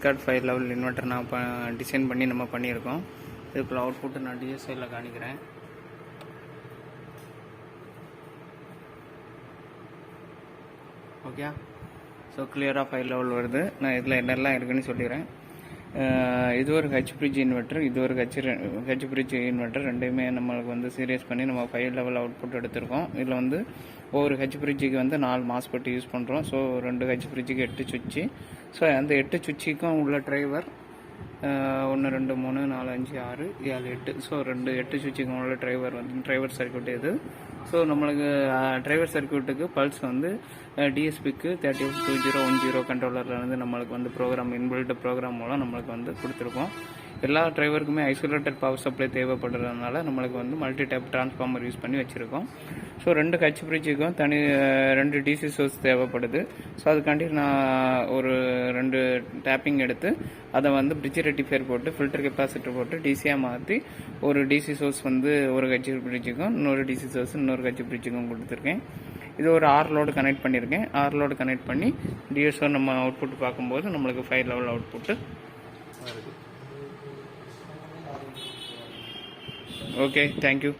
Discord 5 level inverter நான் design பண்ணி நம்ம பண்ணியிருக்கோம். இதுக்குள்ள அவுட்புட்டு நான் டிஎஸ்ஐயில் காணிக்கிறேன். ஓகே, ஸோ கிளியராக 5 லெவல் வருது. நான் இதில் என்னெல்லாம் இருக்குன்னு சொல்லிடுறேன். இது ஒரு ஹெச் பிரிட்ஜ் இன்வெர்ட்டர், இது ஒரு ஹெச் பிரிட்ஜ் இன்வெர்ட்டர். ரெண்டுமே நம்மளுக்கு வந்து சீரியஸ் பண்ணி நம்ம 5 லெவல் அவுட்புட் எடுத்திருக்கோம். இதில் வந்து ஒவ்வொரு ஹெச் பிரிட்ஜுக்கு வந்து 4 மாஸ்பெட் யூஸ் பண்ணுறோம். ஸோ 2 ஹெச் பிரிட்ஜுக்கு 8 சுவிட்சு. ஸோ அந்த 8 சுவிட்சுக்கும் உள்ள டிரைவர் 1 2 3 4 5 6 7 8. ஸோ 8 சுவிட்சுக்கு உள்ள டிரைவர் வந்து டிரைவர் சர்க்யூட் இது. ஸோ நம்மளுக்கு டிரைவர் சர்க்யூட்டுக்கு பல்ஸ் வந்து டிஎஸ்பிக்கு 302010 கண்ட்ரோலரில் வந்து நம்மளுக்கு வந்து ப்ரோக்ராம் இன்பில்ட் ப்ரோக்ராம் மூலம் நம்மளுக்கு வந்து கொடுத்துருக்கோம். எல்லா டிரைவருக்குமே ஐசோலேட்டட் பவர் சப்ளை தேவைப்படுறதுனால நம்மளுக்கு வந்து மல்டி டேப் டிரான்ஸ்ஃபார்மர் யூஸ் பண்ணி வச்சுருக்கோம். ஸோ 2 ஹெச் பிரிட்ஜுக்கும் 2 டிசி சோர்ஸ் தேவைப்படுது. ஸோ அதுக்காண்டி நான் ஒரு 2 டேப்பிங் எடுத்து அதை வந்து பிரிட்ஜ் ரெட்டிஃபையர் போட்டு ஃபில்டர் கெப்பாசிட்டர் போட்டு டிசியாக மாற்றி ஒரு டிசி சோர்ஸ் வந்து ஒரு ஹெச் பிரிட்ஜுக்கும் இன்னொரு டிசி சோர்ஸ் இன்னொரு ஹெச் பிரிட்ஜுக்கும் கொடுத்துருக்கேன். இது ஒரு 6 லோடு கனெக்ட் பண்ணியிருக்கேன். 6 லோடு கனெக்ட் பண்ணி டிஎஸ்ஓ நம்ம அவுட்புட் பார்க்கும்போது நம்மளுக்கு 5 லெவல் அவுட்புட்டு வருது. Okay, thank you.